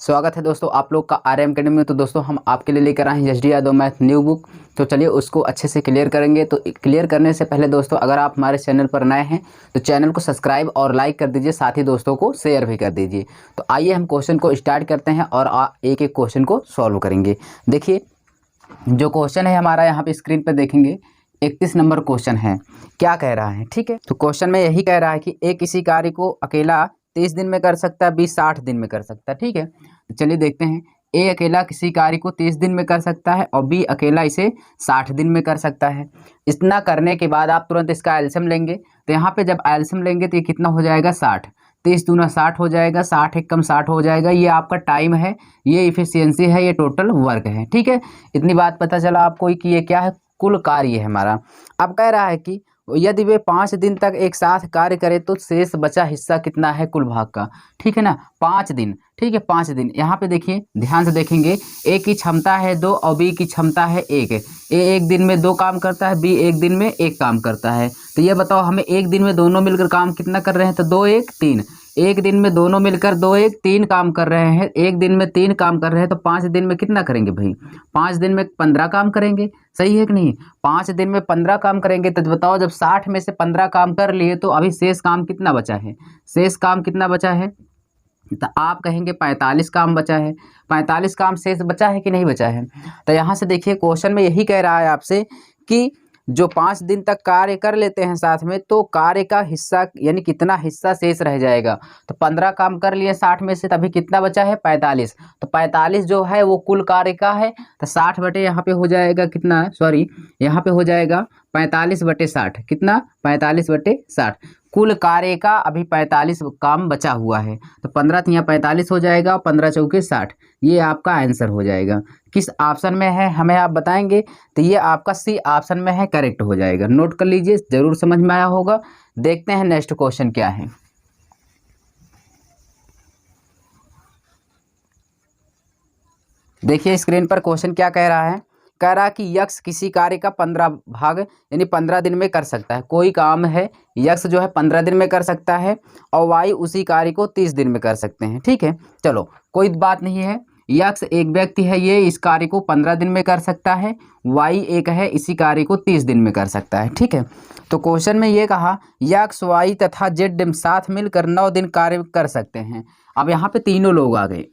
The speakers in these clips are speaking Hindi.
स्वागत है दोस्तों आप लोग का आरएम अकेडमी में। तो दोस्तों हम आपके लिए लेकर आए हैं HD Yadav math new book. तो चलिए उसको अच्छे से क्लियर करेंगे। तो क्लियर करने से पहले दोस्तों अगर आप हमारे चैनल पर नए हैं तो चैनल को सब्सक्राइब और लाइक कर दीजिए, साथ ही दोस्तों को शेयर भी कर दीजिए। तो आइए हम क्वेश्चन को स्टार्ट करते हैं और एक एक क्वेश्चन को सॉल्व करेंगे। देखिए जो क्वेश्चन है हमारा यहाँ पे स्क्रीन पर देखेंगे, 31 नंबर क्वेश्चन है। क्या कह रहा है, ठीक है। तो क्वेश्चन में यही कह रहा है कि ए किसी कार्य को अकेला 30 दिन में कर सकता है, बी 60 दिन में कर सकता है, ठीक है। तो चलिए देखते हैं, ए अकेला किसी कार्य को 30 दिन में कर सकता है और बी अकेला इसे 60 दिन में कर सकता है। इतना करने के बाद आप तुरंत इसका एलसीएम लेंगे। तो यहाँ पे जब एलसीएम लेंगे तो ये कितना हो जाएगा, 60। 30 दूना 60 हो जाएगा, 60 एक कम 60 हो जाएगा। ये आपका टाइम है, ये इफिशियंसी है, ये टोटल वर्क है, ठीक है। इतनी बात पता चला आपको कि ये क्या है, कुल कार्य है हमारा। अब कह रहा है कि यदि वे 5 दिन तक एक साथ कार्य करे तो शेष बचा हिस्सा कितना है कुल भाग का, ठीक है ना। 5 दिन, ठीक है, 5 दिन। यहाँ पे देखिए ध्यान से देखेंगे, ए की क्षमता है 2 और बी की क्षमता है 1। ए एक दिन में 2 काम करता है, बी एक दिन में 1 काम करता है। तो ये बताओ हमें एक दिन में दोनों मिलकर काम कितना कर रहे हैं, तो 2 1 3। एक दिन में दोनों मिलकर 2 1 3 काम कर रहे हैं। एक दिन में 3 काम कर रहे हैं, तो 5 दिन में कितना करेंगे भाई, 5 दिन में 15 काम करेंगे, सही है कि नहीं। 5 दिन में 15 काम करेंगे। तो बताओ जब 60 में से 15 काम कर लिए तो अभी शेष काम कितना बचा है, शेष काम कितना बचा है, तो आप कहेंगे 45 काम बचा है। 45 काम शेष बचा है कि नहीं बचा है। तो यहाँ से देखिए क्वेश्चन में यही कह रहा है आपसे कि जो 5 दिन तक कार्य कर लेते हैं साथ में, तो कार्य का हिस्सा यानी कितना हिस्सा शेष रह जाएगा। तो 15 काम कर लिए 60 में से, तभी कितना बचा है, 45। तो 45 जो है वो कुल कार्य का है। तो 60 बटे यहाँ पे हो जाएगा कितना, सॉरी यहाँ पे हो जाएगा 45 बटे 60, कितना 45 बटे 60। कुल कार्य का अभी 45 काम बचा हुआ है। तो 15 यहाँ 45 हो जाएगा, 15 चौके 60। ये आपका आंसर हो जाएगा। किस ऑप्शन में है हमें आप बताएंगे, तो ये आपका सी ऑप्शन में है, करेक्ट हो जाएगा। नोट कर लीजिए, जरूर समझ में आया होगा। देखते हैं नेक्स्ट क्वेश्चन क्या है। देखिए स्क्रीन पर क्वेश्चन क्या कह रहा है, कह रहा है कि यक्ष किसी कार्य का 15 भाग यानी 15 दिन में कर सकता है। कोई काम है यक्ष जो है 15 दिन में कर सकता है और वाई उसी कार्य को 30 दिन में कर सकते हैं, ठीक है। चलो कोई बात नहीं है, यक्ष एक व्यक्ति है, ये इस कार्य को 15 दिन में कर सकता है, वाई एक है, इसी कार्य को 30 दिन में कर सकता है, ठीक है। तो क्वेश्चन में ये कहा यक्ष वाई तथा जेड साथ मिलकर 9 दिन कार्य कर सकते हैं। अब यहाँ पे तीनों लोग आ गए,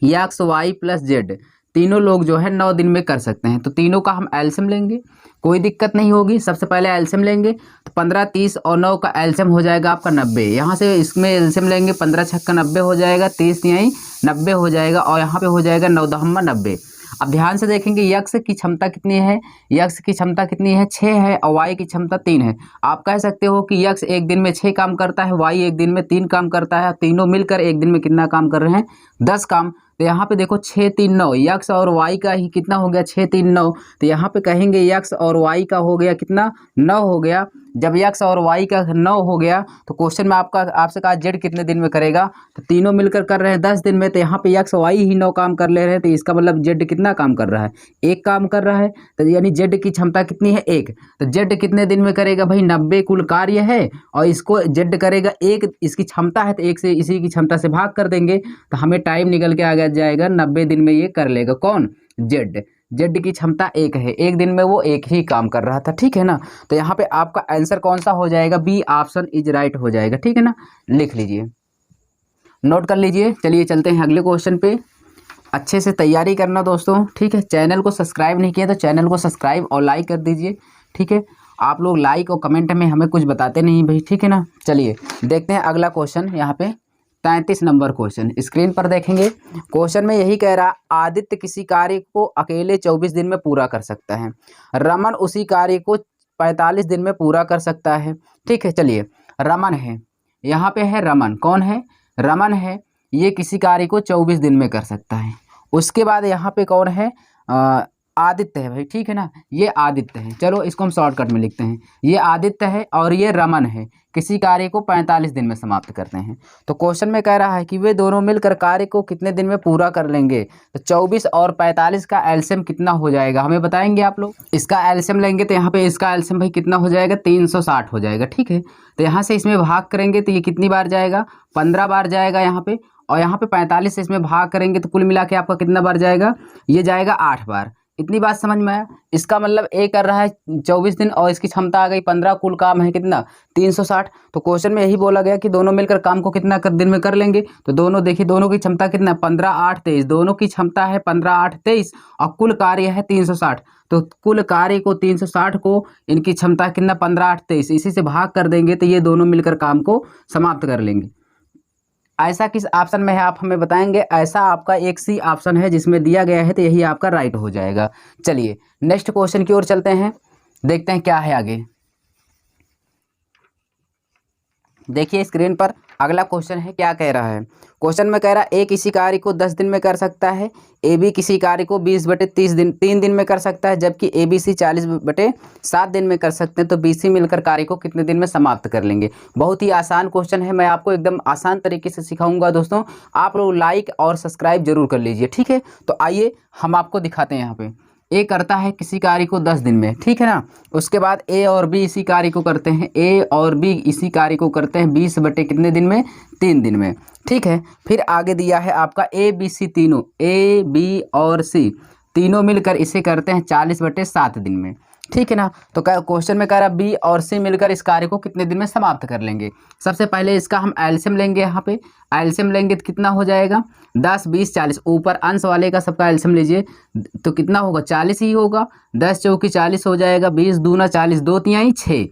यक्स वाई प्लस जेड, तीनों लोग जो है 9 दिन में कर सकते हैं। तो तीनों का हम एलसीएम लेंगे, कोई दिक्कत नहीं होगी। सबसे पहले एलसीएम लेंगे, तो 15 30 और 9 का एलसीएम हो जाएगा आपका 90। यहाँ से इसमें एलसीएम लेंगे, 15 छक्का 90 हो जाएगा, 30 यहीं 90 हो जाएगा और यहाँ पे हो जाएगा 9 दहम्मा 90। अब ध्यान से देखेंगे यक्ष की क्षमता कितनी है, यक्ष की क्षमता कितनी है, 6 है और वाई की क्षमता 3 है। आप कह सकते हो कि यक्ष एक दिन में 6 काम करता है, वाई एक दिन में 3 काम करता है, तीनों मिलकर एक दिन में कितना काम कर रहे हैं, 10 काम। तो यहाँ पे देखो 6 3 9, यक्ष और वाई का ही कितना हो गया, 6 3 9। तो यहाँ पे कहेंगे यक्ष और वाई का हो गया कितना, 9 हो गया। जब यक्ष और वाई का 9 हो गया तो क्वेश्चन में आपसे कहा जेड कितने दिन में करेगा, तो तीनों मिलकर कर रहे हैं 10 दिन में। तो यहाँ पे यक्ष वाई ही 9 काम कर ले रहे हैं, तो इसका मतलब जेड कितना काम कर रहा है, 1 काम कर रहा है। तो यानी जेड की क्षमता कितनी है, 1। तो जेड कितने दिन में करेगा भाई, 90 कुल कार्य है और इसको जेड करेगा 1, इसकी क्षमता है तो 1 से इसी की क्षमता से भाग कर देंगे, तो हमें टाइम निकल के आ जाएगा 90 दिन में ये कर लेगा। कौन, जेड। जेड की क्षमता 1 है, एक दिन में वो 1 ही काम कर रहा था, ठीक है ना। तो यहाँ पे आपका आंसर कौन सा हो जाएगा, बी ऑप्शन इज राइट हो जाएगा, ठीक है ना। लिख लीजिए, नोट कर लीजिए। चलिए चलते हैं अगले क्वेश्चन पे। अच्छे से तैयारी करना दोस्तों, ठीक है। चैनल को सब्सक्राइब नहीं किया तो चैनल को सब्सक्राइब और लाइक कर दीजिए, ठीक है। आप लोग लाइक और कमेंट में हमें कुछ बताते नहीं भाई, ठीक है ना। चलिए देखते हैं अगला क्वेश्चन। यहाँ पे 33 नंबर क्वेश्चन स्क्रीन पर देखेंगे। क्वेश्चन में यही कह रहा, आदित्य किसी कार्य को अकेले 24 दिन में पूरा कर सकता है, रमन उसी कार्य को 45 दिन में पूरा कर सकता है, ठीक है। चलिए रमन है, यहाँ पे है रमन, कौन है, रमन है, ये किसी कार्य को 24 दिन में कर सकता है। उसके बाद यहाँ पे कौन है, आदित्य है भाई, ठीक है ना। ये आदित्य है, चलो इसको हम शॉर्टकट में लिखते हैं, ये आदित्य है और ये रमन है, किसी कार्य को 45 दिन में समाप्त करते हैं। तो क्वेश्चन में कह रहा है कि वे दोनों मिलकर कार्य को कितने दिन में पूरा कर लेंगे। तो 24 और 45 का एलसीएम कितना हो जाएगा हमें बताएंगे आप लोग। इसका एलसीएम लेंगे तो यहाँ पे इसका एलसीएम भाई कितना हो जाएगा, 360 हो जाएगा, ठीक है। तो यहाँ से इसमें भाग करेंगे तो ये कितनी बार जाएगा, 15 बार जाएगा यहाँ पे। और यहाँ पे 45 से इसमें भाग करेंगे तो कुल मिला के आपका कितना बार जाएगा, ये जाएगा 8 बार। इतनी बात समझ में आया। इसका मतलब ए कर रहा है 24 दिन और इसकी क्षमता आ गई 15, कुल काम है कितना 360। तो क्वेश्चन में यही बोला गया कि दोनों मिलकर काम को कितना दिन में कर लेंगे। तो दोनों देखिए, दोनों की क्षमता कितना 15, 8, 23, दोनों की क्षमता है 15, 8, 23 और कुल कार्य है 360। तो कुल कार्य को 360 को इनकी क्षमता कितना 15, 8, 23 इसी से भाग कर देंगे तो ये दोनों मिलकर काम को समाप्त कर लेंगे। ऐसा किस ऑप्शन में है आप हमें बताएंगे। ऐसा आपका एक सी ऑप्शन है जिसमें दिया गया है, तो यही आपका राइट हो जाएगा। चलिए नेक्स्ट क्वेश्चन की ओर चलते हैं, देखते हैं क्या है आगे। देखिए स्क्रीन पर अगला क्वेश्चन है, क्या कह रहा है। क्वेश्चन में कह रहा है ए किसी कार्य को 10 दिन में कर सकता है, ए बी किसी कार्य को 20/30 दिन 3 दिन में कर सकता है, जबकि ए बी सी 40/7 दिन में कर सकते हैं। तो बी सी मिलकर कार्य को कितने दिन में समाप्त कर लेंगे। बहुत ही आसान क्वेश्चन है, मैं आपको एकदम आसान तरीके से सिखाऊंगा दोस्तों। आप लोग लाइक और सब्सक्राइब जरूर कर लीजिए, ठीक है। तो आइए हम आपको दिखाते हैं। यहाँ पे ए करता है किसी कार्य को 10 दिन में, ठीक है ना। उसके बाद ए और बी इसी कार्य को करते हैं, ए और बी इसी कार्य को करते हैं 20 कितने दिन में 3 दिन में, ठीक है। फिर आगे दिया है आपका ए बी सी तीनों, ए बी और सी तीनों मिलकर इसे करते हैं 40/7 दिन में, ठीक है ना। तो क्वेश्चन में कह रहा बी और सी मिलकर इस कार्य को कितने दिन में समाप्त कर लेंगे। सबसे पहले इसका हम एलसीएम लेंगे। यहाँ पे एलसीएम लेंगे तो कितना हो जाएगा 10, 20, 40। ऊपर अंश वाले का सबका एलसीएम लीजिए तो कितना होगा 40 ही होगा। 10 चौकी 40 हो जाएगा, 20 दूना 40, 2 तिहाई 6,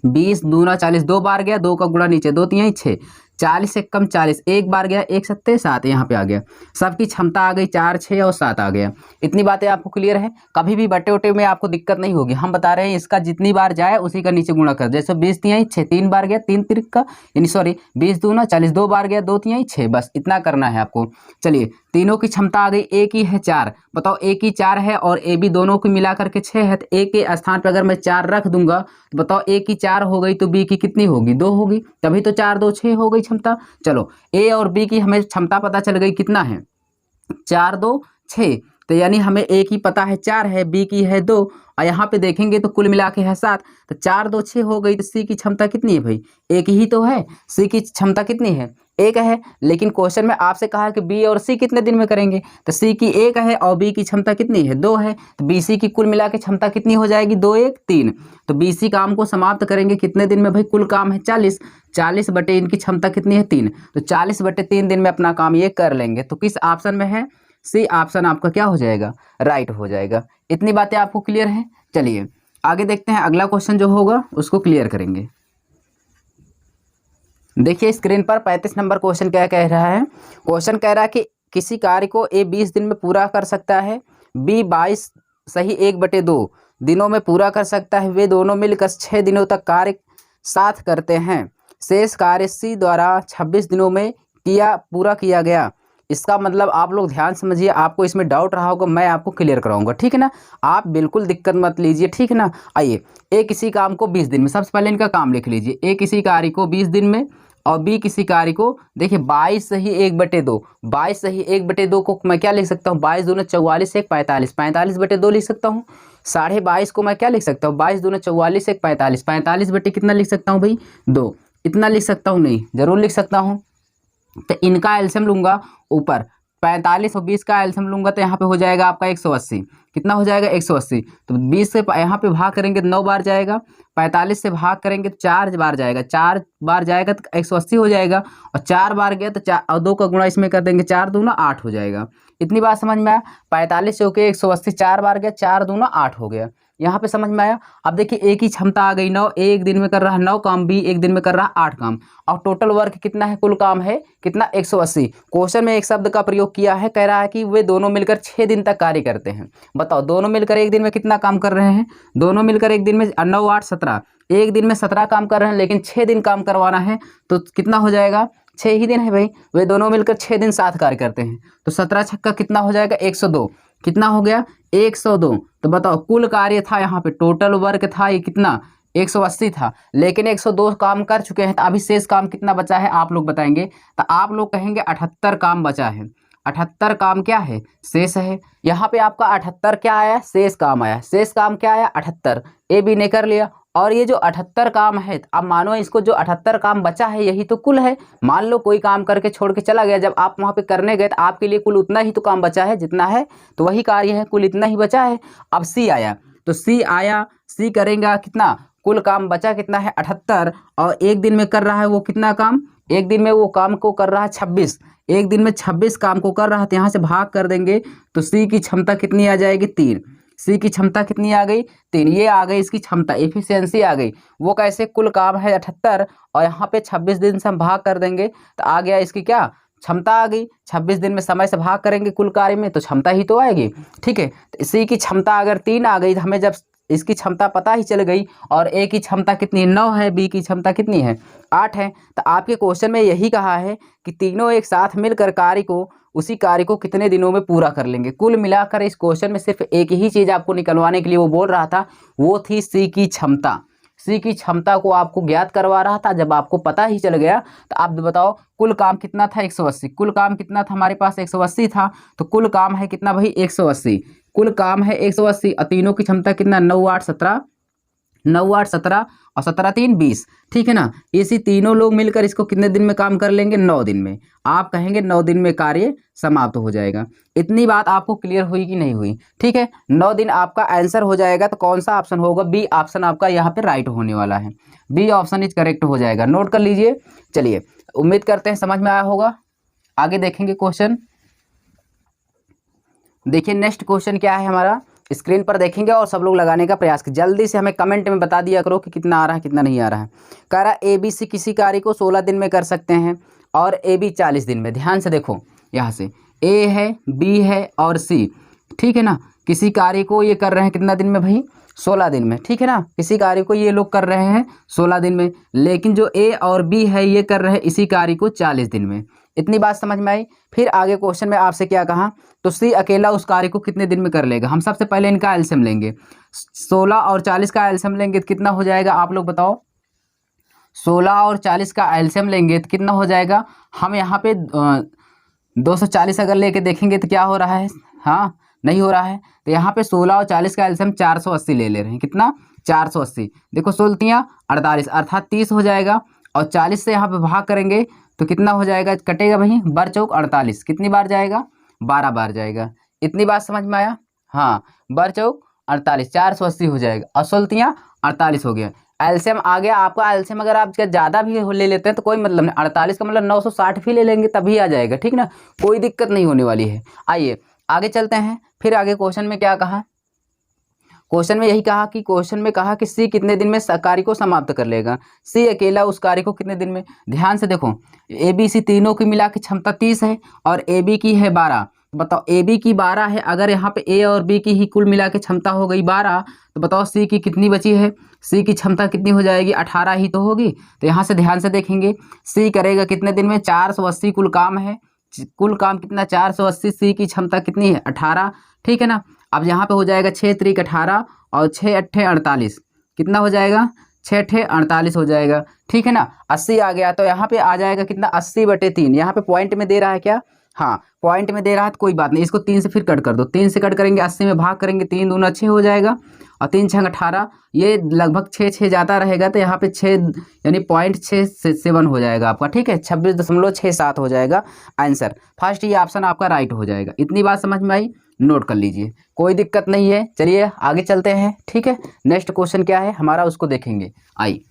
20 दूना 40, 2 बार गया, 2 का गुणा नीचे 2 तिहाई 6, 40 से कम 40, 1 बार गया, 1 सत्ते 7 यहाँ पे आ गया। सबकी क्षमता आ गई 4, 6 और 7 आ गया। इतनी बातें आपको क्लियर है। कभी भी बटे उटे में आपको दिक्कत नहीं होगी। हम बता रहे हैं इसका जितनी बार जाए उसी का नीचे गुणा कर। जैसे 20 तिहाई 6, 3 बार गया 3 तिरक का, यानी सॉरी 20 दूना 40, 2 बार गया 2 तिहाई 6, बस इतना करना है आपको। चलिए तीनों की क्षमता आ गई। ए की है 4, बताओ ए की 4 है और ए बी दोनों को मिला करके 6 है। तो ए के स्थान पर अगर मैं 4 रख दूंगा तो बताओ ए की 4 हो गई तो बी की कितनी होगी 2 होगी, तभी तो 4, 2, 6 हो गई क्षमता। चलो ए और बी की हमें क्षमता पता चल गई कितना है 4, 2, 6। तो यानी हमें ए की पता है 4 है, बी की है 2 और यहाँ पे देखेंगे तो कुल मिला के है 7। तो 4, 2, 6 हो गई। तो सी की क्षमता कितनी है भाई, एक ही तो है। सी की क्षमता कितनी है, एक है। लेकिन क्वेश्चन में आपसे कहा कि बी और सी कितने दिन में करेंगे, तो सी की 1 है और बी की क्षमता कितनी है 2 है। तो बी सी की कुल मिला के क्षमता कितनी हो जाएगी 2, 1, 3। तो बी सी काम को समाप्त करेंगे कितने दिन में भाई, कुल काम है 40, 40 बटे इनकी क्षमता कितनी है 3, तो 40/3 दिन में अपना काम ये कर लेंगे। तो किस ऑप्शन में है, सी ऑप्शन आपका क्या हो जाएगा, राइट हो जाएगा। इतनी बातें आपको क्लियर है। चलिए आगे देखते हैं, अगला क्वेश्चन जो होगा उसको क्लियर करेंगे। देखिए स्क्रीन पर 35 नंबर क्वेश्चन क्या कह रहा है। क्वेश्चन कह रहा है कि किसी कार्य को ए 20 दिन में पूरा कर सकता है, बी 22 सही 1/2 दिनों में पूरा कर सकता है। वे दोनों मिलकर 6 दिनों तक कार्य साथ करते हैं। शेष कार्य सी द्वारा 26 दिनों में पूरा किया गया। इसका मतलब आप लोग ध्यान समझिए, आपको इसमें डाउट रहा होगा, मैं आपको क्लियर कराऊंगा, ठीक है ना। आप बिल्कुल दिक्कत मत लीजिए, ठीक है ना। आइए ए किसी काम को 20 दिन में, सबसे पहले इनका काम लिख लीजिए। ए किसी कार्य को 20 दिन में और बी किसी कार्य को, देखिए 22 सही 1/2, 22 सही 1/2 को मैं क्या लिख सकता हूँ 22 दूना 44, 1, 45, 45/2 लिख सकता हूँ। 22.5 को मैं क्या लिख सकता हूँ 22 दूना 44, 1, 45, 45 बटे कितना लिख सकता हूँ भाई 2। इतना लिख सकता हूँ नहीं, जरूर लिख सकता हूँ। तो इनका एलसीएम लूंगा, ऊपर 45 और 20 का एलसीएम लूंगा तो यहाँ पे हो जाएगा आपका 180। कितना हो जाएगा 180। तो 20 से यहाँ पे भाग करेंगे तो 9 बार जाएगा, 45 से भाग करेंगे तो 4 बार जाएगा, 4 बार जाएगा तो 180 हो जाएगा। और 4 बार गया तो 4 और 2 का गुणा इसमें कर देंगे, 4 दूना 8 हो जाएगा। इतनी बात समझ में आया। 45 से होकर 180, 4 बार गया, 4 दूना 8 हो गया। यहाँ पे समझ में आया। अब देखिए ए की क्षमता आ गई 9, ए एक दिन में कर रहा है 9 काम, बी एक दिन में कर रहा है 8 काम और टोटल वर्क कितना है, कुल काम है कितना 180। क्वेश्चन में एक शब्द का प्रयोग किया है, कह रहा है कि वे दोनों मिलकर 6 दिन तक कार्य करते हैं। बताओ दोनों मिलकर एक दिन में कितना काम कर रहे हैं, दोनों मिलकर एक दिन में 9, 8, 17, एक दिन में 17 काम कर रहे हैं, लेकिन 6 दिन काम करवाना है तो कितना हो जाएगा 6 ही दिन है भाई। वे दोनों मिलकर 6 दिन साथ कार्य करते हैं तो 17 छक्का कितना हो जाएगा 102। कितना हो गया 102। तो बताओ कुल कार्य था यहाँ पे, टोटल वर्क था ये कितना 180 था, लेकिन 102 काम कर चुके हैं। तो अभी शेष काम कितना बचा है आप लोग बताएंगे। तो आप लोग कहेंगे 78 काम बचा है। 78 काम क्या है, शेष है। यहाँ पे आपका 78 क्या आया, शेष काम आया। शेष काम क्या आया 78, ए बी ने कर लिया और ये जो 78 काम है, अब मानो इसको जो 78 काम बचा है यही तो कुल है। मान लो कोई काम करके छोड़ के चला गया, जब आप वहाँ पे करने गए तो आपके लिए कुल उतना ही तो काम बचा है जितना है, तो वही कार्य है, कुल इतना ही बचा है। अब सी आया, तो सी आया, सी करेंगे कितना, कुल काम बचा कितना है 78, और एक दिन में कर रहा है वो कितना काम, एक दिन में वो काम को कर रहा है 26, एक दिन में 26 काम को कर रहा है, तो यहाँ से भाग कर देंगे तो सी की क्षमता कितनी आ जाएगी 3। सी की क्षमता कितनी आ गई 3, ये आ गई इसकी क्षमता, एफिशिएंसी आ गई। वो कैसे, कुल काम है 78 और यहाँ पे 26 दिन से हम भाग कर देंगे तो आ गया इसकी क्या, क्षमता आ गई। 26 दिन में समय से भाग करेंगे कुल कार्य में तो क्षमता ही तो आएगी। ठीक है, तो सी की क्षमता अगर 3 आ गई, तो हमें जब इसकी क्षमता पता ही चल गई, और ए की क्षमता कितनी 9 है, बी की क्षमता कितनी है 8 है। तो आपके क्वेश्चन में यही कहा है कि तीनों एक साथ मिलकर कार्य को, उसी कार्य को कितने दिनों में पूरा कर लेंगे। कुल मिलाकर इस क्वेश्चन में सिर्फ एक ही चीज़ आपको निकलवाने के लिए वो बोल रहा था, वो थी सी की क्षमता। सी की क्षमता को आपको ज्ञात करवा रहा था। जब आपको पता ही चल गया तो आप बताओ कुल काम कितना था 180, कुल काम कितना था हमारे पास 180 था, तो कुल काम है कितना भाई 180, कुल काम है 180 और तीनों की क्षमता कितना 9 8 17, 9 8 17 और 17 3 20। ठीक है ना, इसी तीनों लोग मिलकर इसको कितने दिन में काम कर लेंगे 9 दिन में। आप कहेंगे 9 दिन में कार्य समाप्त हो जाएगा। इतनी बात आपको क्लियर हुई कि नहीं हुई? ठीक है, 9 दिन आपका आंसर हो जाएगा। तो कौन सा ऑप्शन होगा, बी ऑप्शन आपका यहाँ पे राइट होने वाला है। बी ऑप्शन इज करेक्ट हो जाएगा, नोट कर लीजिए। चलिए, उम्मीद करते हैं समझ में आया होगा। आगे देखेंगे क्वेश्चन। देखिए नेक्स्ट क्वेश्चन क्या है हमारा, स्क्रीन पर देखेंगे और सब लोग लगाने का प्रयास करें। जल्दी से हमें कमेंट में बता दिया करो कि कितना आ रहा है कितना नहीं आ रहा है। कह रहा ए बी सी किसी कार्य को 16 दिन में कर सकते हैं और ए बी 40 दिन में। ध्यान से देखो, यहाँ से ए है, बी है और सी। ठीक है ना, किसी कार्य को ये कर रहे हैं कितना दिन में भाई 16 दिन में। ठीक है ना, किसी कार्य को ये लोग कर रहे हैं 16 दिन में, लेकिन जो ए और बी है ये कर रहे हैं इसी कार्य को 40 दिन में। इतनी बात समझ में आई। फिर आगे क्वेश्चन में आपसे क्या कहा, तो सी अकेला उस कार्य को कितने दिन में कर लेगा। हम सबसे पहले इनका एलसीएम लेंगे, 16 और 40 का एलसीएम लेंगे तो कितना हो जाएगा आप लोग बताओ। 16 और 40 का एलसीएम लेंगे तो कितना हो जाएगा। हम यहाँ पे 240 अगर लेके देखेंगे तो क्या हो रहा है, हाँ नहीं हो रहा है। तो यहाँ पे 16 और 40 का एलसीएम 480 ले रहे हैं। कितना 480, देखो 16 48 अर्थात 30 हो जाएगा, और 40 से यहाँ पे भाग करेंगे तो कितना हो जाएगा, कटेगा भाई बर चौक 48, कितनी बार जाएगा 12 बार जाएगा। इतनी बात समझ में आया, हाँ बर चौक 48 480 हो जाएगा, और 16 48 हो गया। एलसीएम आ गया आपका। एलसीएम अगर आप ज़्यादा भी ले लेते हैं तो कोई मतलब नहीं, 48 का मतलब 960 भी ले लेंगे तभी आ जाएगा। ठीक ना, कोई दिक्कत नहीं होने वाली है। आइए आगे चलते हैं। फिर आगे क्वेश्चन में क्या कहा, क्वेश्चन में यही कहा कि क्वेश्चन में कहा कि सी कितने दिन में कार्य को समाप्त कर लेगा। सी अकेला उस कार्य को कितने दिन में। ध्यान से देखो, ए बी सी तीनों की मिला के क्षमता 30 है और ए बी की है 12। बताओ ए बी की 12 है, अगर यहाँ पे ए और बी की ही कुल मिला के क्षमता हो गई 12, तो बताओ सी की कितनी बची है। सी की क्षमता कितनी हो जाएगी 18 ही तो होगी। तो यहाँ से ध्यान से देखेंगे, सी करेगा कितने दिन में 480 कुल काम है। कुल काम कितना 480, सी की क्षमता कितनी है 18। ठीक है ना, अब यहाँ पे हो जाएगा 6 त्रिक 18 और 6 अट्ठे 48, कितना हो जाएगा 6 अट्ठे 48 हो जाएगा। ठीक है ना, 80 आ गया। तो यहाँ पे आ जाएगा कितना 80/3। यहाँ पे पॉइंट में दे रहा है क्या, हाँ पॉइंट में दे रहा है तो कोई बात नहीं, इसको 3 से फिर कट कर दो। 3 से कट करेंगे 80 में भाग करेंगे, 3 दूना 6 हो जाएगा और 3 6 18, ये लगभग 6 6 जाता रहेगा। तो यहाँ पे 6 यानी 0.67 हो जाएगा आपका। ठीक है, 26.67 हो जाएगा आंसर। फर्स्ट ये ऑप्शन आपका राइट हो जाएगा। इतनी बात समझ में आई, नोट कर लीजिए, कोई दिक्कत नहीं है। चलिए आगे चलते हैं। ठीक है, नेक्स्ट क्वेश्चन क्या है हमारा उसको देखेंगे। आई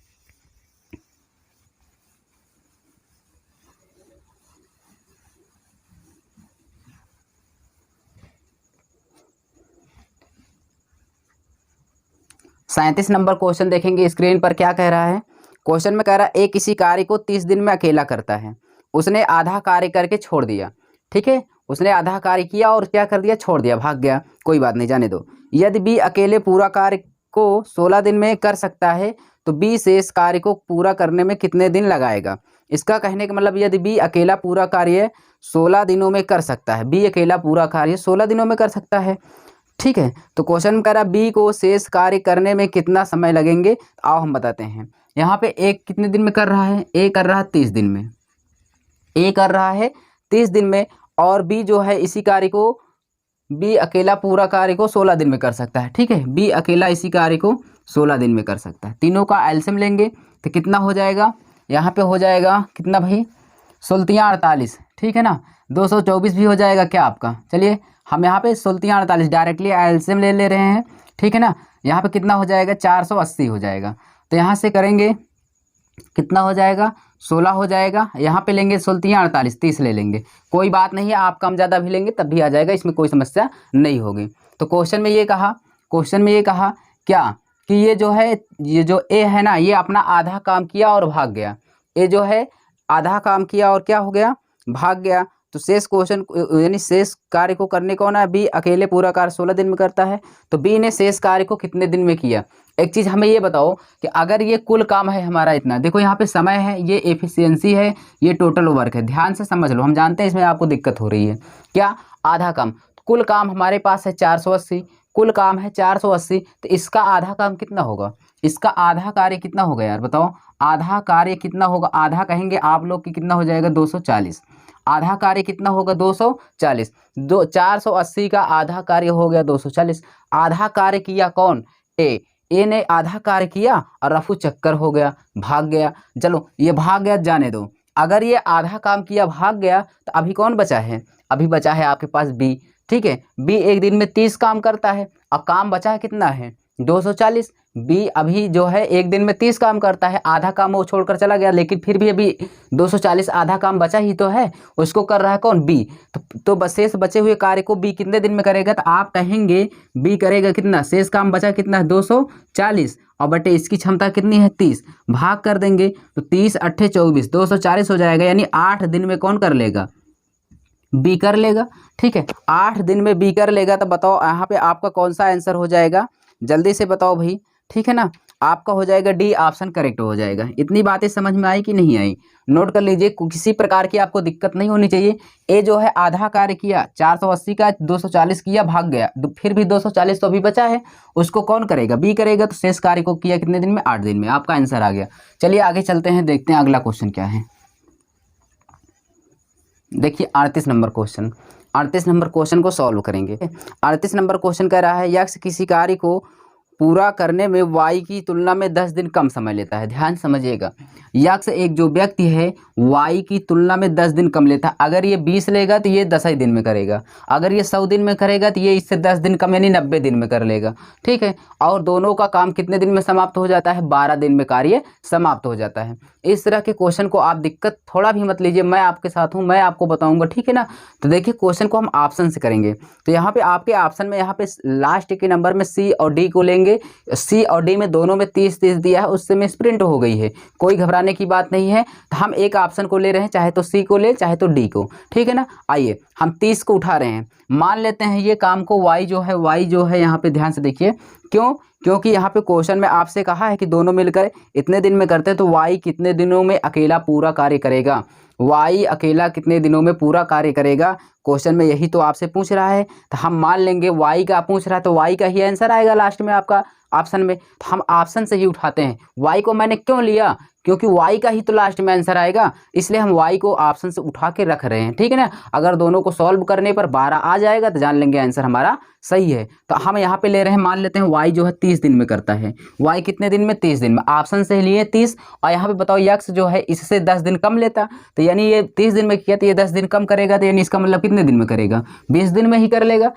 सैंतीस नंबर क्वेश्चन देखेंगे। स्क्रीन पर क्या कह रहा है, क्वेश्चन में कह रहा है ए किसी कार्य को 30 दिन में अकेला करता है। उसने आधा कार्य करके छोड़ दिया। ठीक है, उसने आधा कार्य किया और क्या कर दिया, छोड़ दिया, भाग गया, कोई बात नहीं जाने दो। यदि बी अकेले पूरा कार्य को 16 दिन में कर सकता है तो बी शेष कार्य को पूरा करने में कितने दिन लगाएगा। इसका कहने का मतलब यदि बी अकेला पूरा कार्य 16 दिनों में कर सकता है, बी अकेला पूरा कार्य 16 दिनों में कर सकता है। ठीक है, तो क्वेश्चन कह रहा बी को शेष कार्य करने में कितना समय लगेंगे, आओ हम बताते हैं। यहाँ पे ए कितने दिन में कर रहा है, ए कर रहा है 30 दिन में, ए कर रहा है 30 दिन में, और बी जो है इसी कार्य को, बी अकेला पूरा कार्य को 16 दिन में कर सकता है। ठीक है, बी अकेला इसी कार्य को 16 दिन में कर सकता है। तीनों का एलसीएम लेंगे तो कितना हो जाएगा, यहाँ पे हो जाएगा कितना भाई, 16×48, ठीक है ना, 224 भी हो जाएगा क्या आपका। चलिए हम यहाँ पे 16×48 डायरेक्टली एलसीएम ले रहे हैं, ठीक है ना। यहाँ पे कितना हो जाएगा, 480 हो जाएगा। तो यहाँ से करेंगे कितना हो जाएगा, 16 हो जाएगा। यहाँ पे लेंगे 16×48, 30 ले लेंगे, कोई बात नहीं है, आप कम ज़्यादा भी लेंगे तब भी आ जाएगा, इसमें कोई समस्या नहीं होगी। तो क्वेश्चन में ये कहा क्या कि ये जो है, ये जो ए है ना, ये अपना आधा काम किया और भाग गया। ए जो है आधा काम किया और क्या हो गया, भाग गया। तो शेष क्वेश्चन यानी शेष कार्य को करने को ना बी अकेले पूरा कार्य 16 दिन में करता है। तो बी ने शेष कार्य को कितने दिन में किया। एक चीज़ हमें ये बताओ कि अगर ये कुल काम है हमारा इतना, देखो यहाँ पे समय है, ये एफिशिएंसी है, ये टोटल वर्क है, ध्यान से समझ लो। हम जानते हैं इसमें आपको दिक्कत हो रही है, क्या आधा काम, कुल काम हमारे पास है 480, कुल काम है 480, तो इसका आधा काम कितना होगा, इसका आधा कार्य कितना होगा यार बताओ, आधा कार्य कितना होगा, आधा कहेंगे आप लोग की कितना हो जाएगा 240, आधा कार्य कितना होगा 240, 480 का आधा कार्य हो गया 240। आधा कार्य किया कौन, ए ने आधा कार्य किया और रफू चक्कर हो गया, भाग गया। चलो ये भाग गया जाने दो, अगर ये आधा काम किया भाग गया तो अभी कौन बचा है, अभी बचा है आपके पास बी, ठीक है। बी एक दिन में 30 काम करता है और काम बचा है कितना है 240। बी अभी जो है एक दिन में 30 काम करता है, आधा काम वो छोड़कर चला गया, लेकिन फिर भी अभी 240 आधा काम बचा ही तो है, उसको कर रहा है कौन, बी। तो बस शेष बचे हुए कार्य को बी कितने दिन में करेगा, तो आप कहेंगे बी करेगा कितना, शेष काम बचा कितना है 240 और बटे इसकी क्षमता कितनी है 30, भाग कर देंगे तो 30 8 24 240 हो जाएगा, यानी 8 दिन में कौन कर लेगा, बी कर लेगा, ठीक है। 8 दिन में बी कर लेगा। तो बताओ यहाँ पे आपका कौन सा आंसर हो जाएगा, जल्दी से बताओ भाई, ठीक है ना। आपका हो जाएगा डी ऑप्शन करेक्ट हो जाएगा। इतनी बातें समझ में आई कि नहीं आई, नोट कर लीजिए, किसी प्रकार की आपको दिक्कत नहीं होनी चाहिए। ए जो है आधा कार्य किया 480 का 240 किया, भाग गया, फिर भी 240 तो अभी बचा है, उसको कौन करेगा, बी करेगा। तो शेष कार्य को किया कितने दिन में, 8 दिन में, आपका आंसर आ गया। चलिए आगे चलते हैं, देखते हैं अगला क्वेश्चन क्या है। देखिए 38 नंबर क्वेश्चन, 38 नंबर क्वेश्चन को सॉल्व करेंगे। 38 नंबर क्वेश्चन कह रहा है यक्ष किसी कार्य को पूरा करने में वाई की तुलना में 10 दिन कम समय लेता है। ध्यान समझिएगा, यक्ष एक जो व्यक्ति है वाई की तुलना में 10 दिन कम लेता है। अगर ये 20 लेगा तो ये 10 ही दिन में करेगा, अगर ये 100 दिन में करेगा तो ये इससे 10 दिन कम यानी 90 दिन में कर लेगा, ठीक है। और दोनों का काम कितने दिन में समाप्त हो जाता है, 12 दिन में कार्य समाप्त हो जाता है। इस तरह के क्वेश्चन को आप दिक्कत थोड़ा भी मत लीजिए, मैं आपके साथ हूँ, मैं आपको बताऊंगा, ठीक है ना। तो देखिए क्वेश्चन को हम ऑप्शन से करेंगे। तो यहाँ पे आपके ऑप्शन में यहाँ पे लास्ट के नंबर में सी और डी को लेंगे। सी और डी में दोनों में 30-30 दिया है, उससे में स्प्रिंट हो गई है, कोई घबराने की बात नहीं है। तो हम एक ऑप्शन को ले रहे हैं, चाहे तो सी को ले चाहे तो डी को, ठीक है ना। आइए हम 30 को उठा रहे हैं, मान लेते हैं ये काम को वाई जो है यहाँ पे ध्यान से देखिए, क्योंकि यहाँ पे क्वेश्चन में आपसे कहा है कि दोनों मिलकर इतने दिन में करते हैं, तो वाई कितने दिनों में अकेला पूरा कार्य करेगा, वाई अकेला कितने दिनों में पूरा कार्य करेगा, क्वेश्चन में यही तो आपसे पूछ रहा है। तो हम मान लेंगे वाई का पूछ रहा है, तो वाई का ही आंसर आएगा लास्ट में आपका ऑप्शन में। तो हम ऑप्शन से ही उठाते हैं। वाई को मैंने क्यों लिया, क्योंकि वाई का ही तो लास्ट में आंसर आएगा, इसलिए हम वाई को ऑप्शन से उठा के रख रहे हैं, ठीक है ना। अगर दोनों को सॉल्व करने पर 12 आ जाएगा तो जान लेंगे आंसर हमारा सही है। तो हम यहाँ पे ले रहे हैं, मान लेते हैं वाई जो है 30 दिन में करता है, वाई कितने दिन में 30 दिन में, ऑप्शन से लिए 30। और यहाँ पे बताओ यक्ष जो है इससे 10 दिन कम लेता, तो यानी ये 30 दिन में किया तो ये 10 दिन कम करेगा, तो यानी इसका मतलब कितने दिन में करेगा, 20 दिन में ही कर लेगा।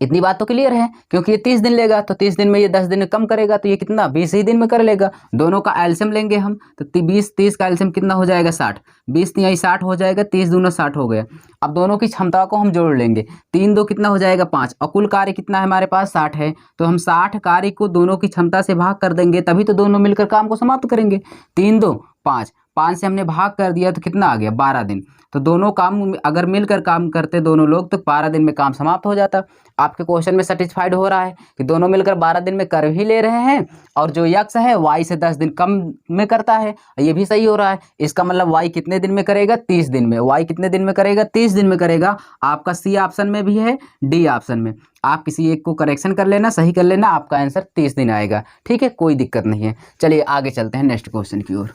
इतनी बात तो क्लियर है, क्योंकि ये 30 दिन लेगा तो 30 दिन में ये 10 दिन कम करेगा, तो ये कितना 20 ही दिन में कर लेगा। दोनों का एलसीएम लेंगे हम, तो 20-30 का एलसीएम कितना हो जाएगा 60, 20 तिहाई 60 हो जाएगा, 30 दूना 60 हो गया। अब दोनों की क्षमता को हम जोड़ लेंगे, 3 2 कितना हो जाएगा 5, और कुल कार्य कितना है हमारे पास 60 है, तो हम 60 कार्य को दोनों की क्षमता से भाग कर देंगे, तभी तो दोनों मिलकर काम को समाप्त करेंगे। 3 2 5, 5 से हमने भाग कर दिया तो कितना आ गया 12 दिन। तो दोनों काम अगर मिलकर काम करते दोनों लोग तो 12 दिन में काम समाप्त हो जाता। आपके क्वेश्चन में सेटिस्फाइड हो रहा है कि दोनों मिलकर 12 दिन में कर भी ले रहे हैं, और जो यक्ष है वाई से 10 दिन कम में करता है, ये भी सही हो रहा है। इसका मतलब वाई कितने दिन में करेगा, 30 दिन में। वाई कितने दिन में करेगा, 30 दिन में करेगा। आपका सी ऑप्शन में भी है, डी ऑप्शन में, आप किसी एक को करेक्शन कर लेना, सही कर लेना, आपका आंसर 30 दिन आएगा, ठीक है, कोई दिक्कत नहीं है। चलिए आगे चलते हैं नेक्स्ट क्वेश्चन की ओर।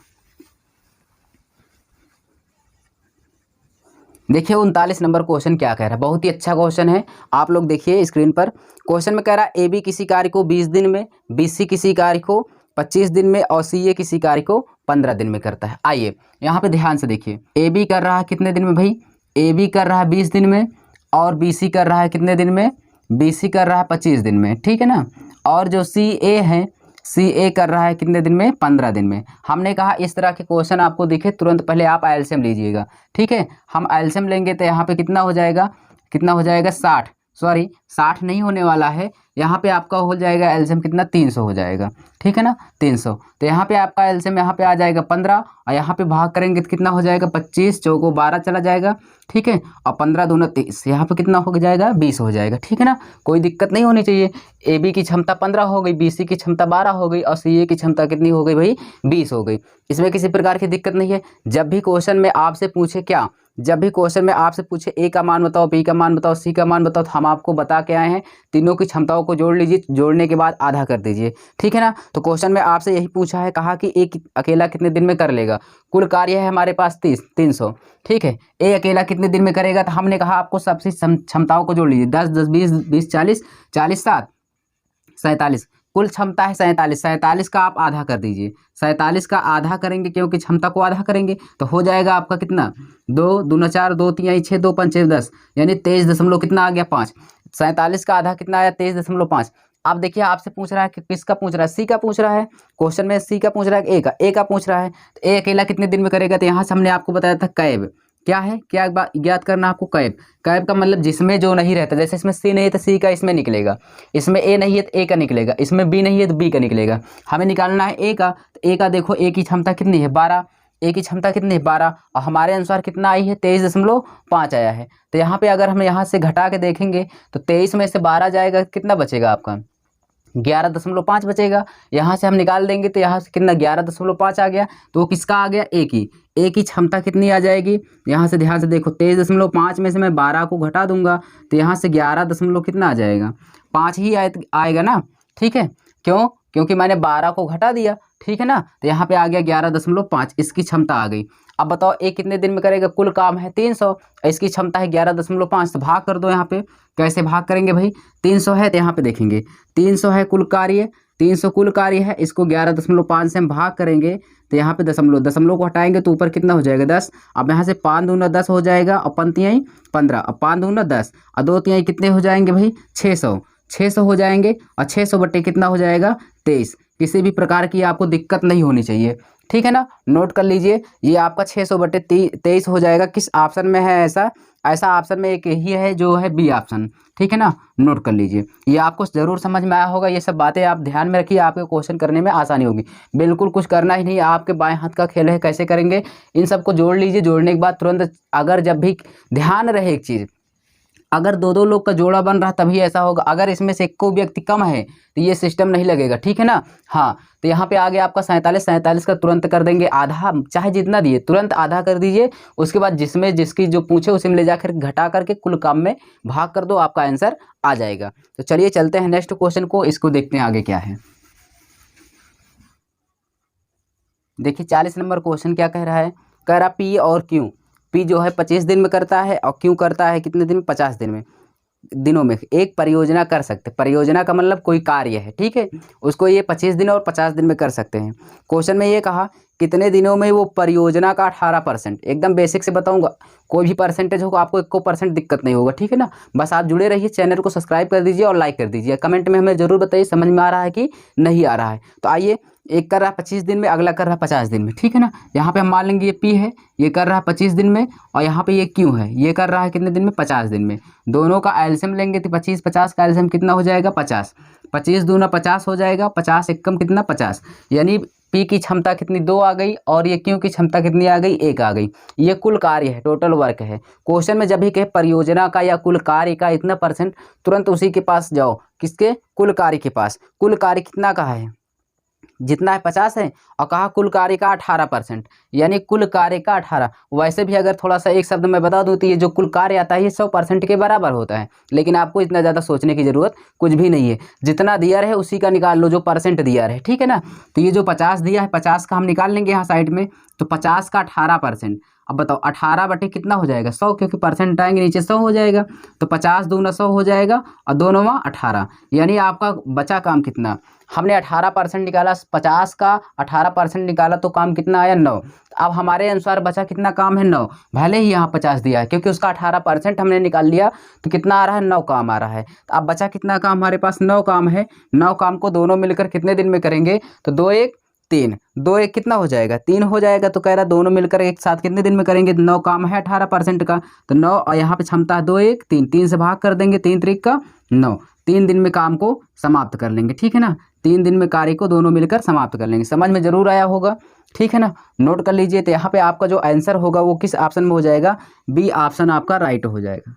देखिए 39 नंबर क्वेश्चन क्या कह रहा है, बहुत ही अच्छा क्वेश्चन है। आप लोग देखिए स्क्रीन पर, क्वेश्चन में कह रहा है AB किसी कार्य को 20 दिन में, BC किसी कार्य को 25 दिन में और CA किसी कार्य को 15 दिन में करता है। आइए यहाँ पे ध्यान से देखिए, AB कर रहा है कितने दिन में भाई, AB कर रहा है 20 दिन में, और BC कर रहा है कितने दिन में, BC कर रहा है 25 दिन में, ठीक है ना। और जो CA है, CA कर रहा है कितने दिन में, 15 दिन में। हमने कहा इस तरह के क्वेश्चन आपको दिखे तुरंत पहले आप एलसीएम लीजिएगा, ठीक है। हम एलसीएम लेंगे तो यहाँ पे कितना हो जाएगा, कितना हो जाएगा 60, सॉरी 60 नहीं होने वाला है, यहाँ पे आपका हो जाएगा एलसीएम कितना 300 हो जाएगा, ठीक है ना 300। तो यहाँ पे आपका एलसीएम यहाँ पे आ जाएगा 15, और यहाँ पे भाग करेंगे तो कितना हो जाएगा 25 चौको 12 चला जाएगा, ठीक है। और 15 दूना 30, यहाँ पे कितना हो जाएगा 20 हो जाएगा, ठीक है ना। कोई दिक्कत नहीं होनी चाहिए। AB की क्षमता 15 हो गई, BC की क्षमता 12 हो गई, और CA की क्षमता कितनी हो गई भाई 20 हो गई। इसमें किसी प्रकार की दिक्कत नहीं है। जब भी क्वेश्चन में आपसे पूछे क्या, जब भी क्वेश्चन में आपसे पूछे A का मान बताओ, B का मान बताओ, C का मान बताओ, तो हम आपको बता के आए हैं तीनों की क्षमताओं को जोड़ लीजिए, जोड़ने के बाद आधा कर दीजिए, ठीक है ना। तो क्वेश्चन में आपसे यही पूछा है, कहा कि A अकेला कितने दिन में कर लेगा। कुल कार्य है हमारे पास 300, ठीक है। A अकेला कितने दिन में करेगा, तो हमने कहा आपको सबसे क्षमताओं को जोड़ लीजिए, 10 10 20 20 40 40 7 47, कुल क्षमता है 47, 47 का आप आधा कर दीजिए, 47 का आधा करेंगे क्योंकि क्षमता को आधा करेंगे तो हो जाएगा आपका कितना 2 दूना 4 2 3 6 2 5 6 10, यानी 23 दशमलव कितना आ गया 5। 47 का आधा कितना आया 23.5। अब देखिए आपसे पूछ रहा है कि किसका पूछ रहा है, C का पूछ रहा है, क्वेश्चन में C का पूछ रहा है, A का पूछ रहा है। तो A अकेला कितने दिन में करेगा, तो यहाँ से हमने आपको बताया था कैब, क्या है, क्या ज्ञात करना आपको, कैब। कैब का मतलब जिसमें जो नहीं रहता, जैसे इसमें C नहीं है तो C का इसमें निकलेगा, इसमें A नहीं है तो A का निकलेगा, इसमें B नहीं है तो B का निकलेगा। हमें निकालना है A का, तो A का देखो A की क्षमता कितनी है 12, A की क्षमता कितनी है 12, और हमारे अनुसार कितना आई है 23.5 आया है। तो यहाँ पे अगर हम यहाँ से घटा के देखेंगे तो 23 में से 12 जाएगा, कितना बचेगा आपका 11.5 बचेगा। यहाँ से हम निकाल देंगे तो यहाँ से कितना 11.5 आ गया, तो वो किसका आ गया A की क्षमता कितनी आ जाएगी, यहाँ से ध्यान से देखो 23.5 में से मैं 12 को घटा दूंगा तो यहाँ से 11 कितना आ जाएगा 5 ही आएगा ना, ठीक है। क्यों, क्योंकि मैंने 12 को घटा दिया, ठीक है ना। तो यहाँ पे आ गया 11.5, इसकी क्षमता आ गई। अब बताओ A कितने दिन में करेगा, कुल काम है 300, इसकी क्षमता है 11.5, तो भाग कर दो यहाँ पे। कैसे भाग करेंगे भाई, 300 है तो यहाँ पे देखेंगे 300 है कुल कार्य, 300 कुल कार्य है, इसको 11.5 से हम भाग करेंगे तो यहाँ पे दशमलव को हटाएंगे तो ऊपर कितना हो जाएगा 10। अब यहाँ से 5 दूना 10 हो जाएगा, और 5 तिहाई 15, और 5 दूना 10, और 2 तिहाई कितने हो जाएंगे भाई 600 हो जाएंगे, और 600 बट्टे कितना हो जाएगा 23। किसी भी प्रकार की आपको दिक्कत नहीं होनी चाहिए, ठीक है ना। नोट कर लीजिए, ये आपका 600/23 हो जाएगा। किस ऑप्शन में है ऐसा ऑप्शन में एक यही है जो है B ऑप्शन, ठीक है ना। नोट कर लीजिए, ये आपको ज़रूर समझ में आया होगा। ये सब बातें आप ध्यान में रखिए, आपके क्वेश्चन करने में आसानी होगी। बिल्कुल कुछ करना ही नहीं, आपके बाएं हाथ का खेल है, कैसे करेंगे इन सबको जोड़ लीजिए। जोड़ने के बाद तुरंत, अगर जब भी ध्यान रहे एक चीज़, अगर दो दो लोग का जोड़ा बन रहा तभी ऐसा होगा, अगर इसमें से एक को व्यक्ति कम है तो ये सिस्टम नहीं लगेगा, ठीक है ना। हाँ, तो यहाँ पे आ गया आपका 47 का तुरंत कर देंगे आधा, चाहे जितना दिए तुरंत आधा कर दीजिए। उसके बाद जिसमें जिसकी जो पूछे उसी में ले जाकर घटा करके कुल काम में भाग कर दो, आपका आंसर आ जाएगा। तो चलिए चलते हैं नेक्स्ट क्वेश्चन को, इसको देखते हैं आगे क्या है। देखिए 40 नंबर क्वेश्चन क्या कह रहा है, कह रहा P और Q, P जो है 25 दिन में करता है और Q करता है कितने दिन में 50 दिनों में एक परियोजना कर सकते। परियोजना का मतलब कोई कार्य है, ठीक है, उसको ये 25 दिन और 50 दिन में कर सकते हैं। क्वेश्चन में ये कहा कितने दिनों में वो परियोजना का 18%, एकदम बेसिक से बताऊंगा, कोई भी परसेंटेज होगा आपको 1% दिक्कत नहीं होगा, ठीक है ना। बस आप जुड़े रहिए, चैनल को सब्सक्राइब कर दीजिए और लाइक कर दीजिए। कमेंट में हमें जरूर बताइए समझ में आ रहा है कि नहीं आ रहा है। तो आइए, एक कर रहा है 25 दिन में, अगला कर रहा है 50 दिन में, ठीक है ना। यहाँ पे हम मान लेंगे ये P है, ये कर रहा है 25 दिन में, और यहाँ पे ये Q है, ये कर रहा है कितने दिन में 50 दिन में। दोनों का एलसीएम लेंगे तो 25 का एलसीएम कितना हो जाएगा 50, 25 दूना 50 हो जाएगा, 50 एकम कितना 50, यानी P की क्षमता कितनी 2 आ गई, और ये Q की क्षमता कितनी आ गई 1 आ गई। ये कुल कार्य है, टोटल वर्क है। क्वेश्चन में जब भी कहे परियोजना का या कुल कार्य का इतना %, तुरंत उसी के पास जाओ, किसके, कुल कार्य के पास। कुल कार्य कितना का है, जितना है 50 है, और कहा कुल कार्य का 18%, यानी कुल कार्य का 18। वैसे भी अगर थोड़ा सा एक शब्द में बता दूँ तो ये जो कुल कार्य आता है ये 100% के बराबर होता है, लेकिन आपको इतना ज़्यादा सोचने की ज़रूरत कुछ भी नहीं है। जितना दिया रहे उसी का निकाल लो, जो % दिया रहे, ठीक है ना। तो ये जो 50 दिया है, 50 का हम निकाल लेंगे यहाँ साइड में, तो 50 का 18%, अब बताओ 18 बटे कितना हो जाएगा 100, क्योंकि परसेंट आएंगे नीचे 100 हो जाएगा, तो 50 दूना 100 हो जाएगा और 2 9 18। यानी आपका बचा काम कितना, हमने 18% निकाला 50 का, 18% निकाला तो काम कितना आया 9। अब हमारे अनुसार बचा कितना काम है 9, भले ही यहाँ 50 दिया है क्योंकि उसका 18% हमने निकाल लिया, तो कितना आ रहा है 9 काम आ रहा है। तो अब बचा कितना काम हमारे पास 9 काम है। 9 काम को दोनों मिलकर कितने दिन में करेंगे, तो 2 1 3, 2 1 कितना हो जाएगा 3 हो जाएगा। तो कह रहा दोनों मिलकर एक साथ कितने दिन में करेंगे, 9 काम है 18% का, तो 9 और यहाँ पे क्षमता है 2 1 3, 3 से भाग कर देंगे, 3 3 का 9, 3 दिन में काम को समाप्त कर लेंगे। ठीक है ना, 3 दिन में कार्य को दोनों मिलकर समाप्त कर लेंगे। समझ में जरूर आया होगा, ठीक है ना, नोट कर लीजिए। तो यहाँ पे आपका जो आंसर होगा वो किस ऑप्शन में हो जाएगा, बी ऑप्शन आपका राइट हो जाएगा।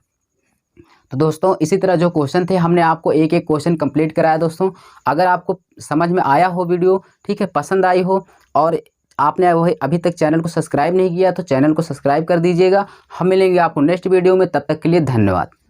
तो दोस्तों इसी तरह जो क्वेश्चन थे हमने आपको एक एक क्वेश्चन कंप्लीट कराया। दोस्तों अगर आपको समझ में आया हो वीडियो, ठीक है, पसंद आई हो और आपने वही अभी तक चैनल को सब्सक्राइब नहीं किया तो चैनल को सब्सक्राइब कर दीजिएगा। हम मिलेंगे आपको नेक्स्ट वीडियो में, तब तक के लिए धन्यवाद।